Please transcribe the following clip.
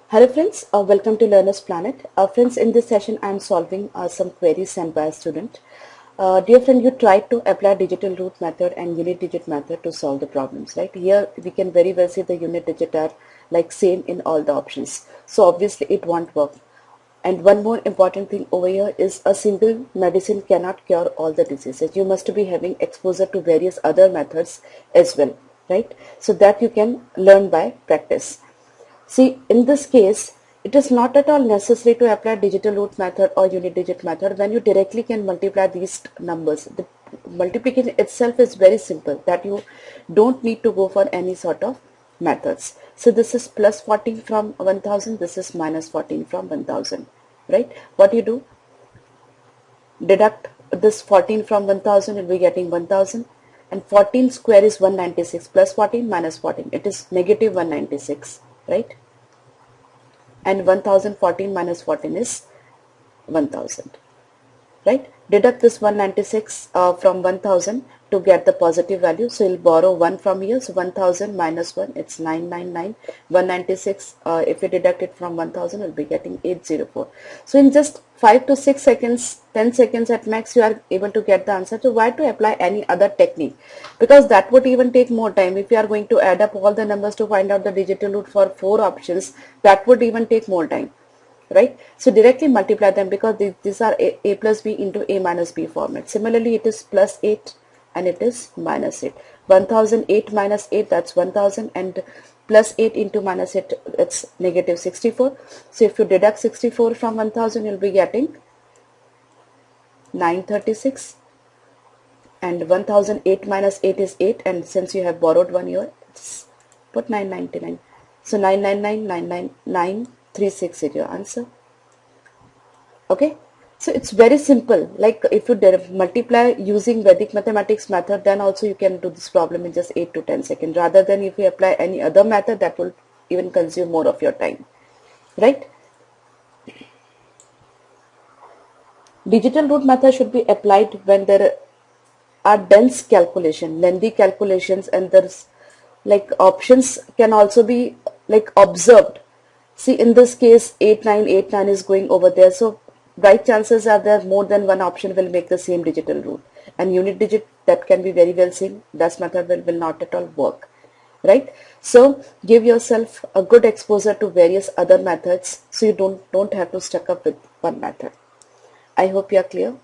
Hello friends, welcome to Learner's Planet. Friends, in this session I am solving some queries sent by a student. Dear friend, you tried to apply digital root method and unit digit method to solve the problems, right? Here we can very well see the unit digit are like same in all the options. So obviously it won't work. And one more important thing over here is a single medicine cannot cure all the diseases. You must be having exposure to various other methods as well, right? So that you can learn by practice. See, in this case, it is not at all necessary to apply digital root method or unit digit method when you directly can multiply these numbers. The multiplication itself is very simple, that you don't need to go for any sort of methods. So this is plus 14 from 1000, this is minus 14 from 1000, right? What you do? Deduct this 14 from 1000, you'll be getting 1000, and 14 square is 196, plus 14 minus 14, it is negative 196, right? And 1014 minus 14 is 1000, right? Deduct this 196 from 1000 to get the positive value. So you'll borrow 1 from here. So 1000 minus 1, it's 999. 196, if you deduct it from 1000, you'll be getting 804. So in just 5 to 6 seconds, 10 seconds at max, you are able to get the answer. So why to apply any other technique? Because that would even take more time. If you are going to add up all the numbers to find out the digital root for 4 options, that would even take more time. Right? So directly multiply them, because these are a plus b into a minus b format. Similarly, it is plus 8 and it is minus 8. 1008 minus 8, that's 1000, and plus 8 into minus 8, it's negative 64. So if you deduct 64 from 1000, you'll be getting 936, and 1008 minus 8 is 8, and since you have borrowed 1 here, it's put 999. So 999,999,360 is your answer. Okay, so it's very simple. Like if you multiply using Vedic mathematics method, then also you can do this problem in just 8 to 10 seconds, rather than if you apply any other method that will even consume more of your time, right? Digital root method should be applied when there are dense calculation, lengthy calculations, and there's like options can also be like observed. See, in this case 8989 is going over there, so right chances are there more than one option will make the same digital root, and unit digit, that can be very well seen, that method will not at all work, right? So give yourself a good exposure to various other methods, so you don't have to stuck up with one method. I hope you are clear.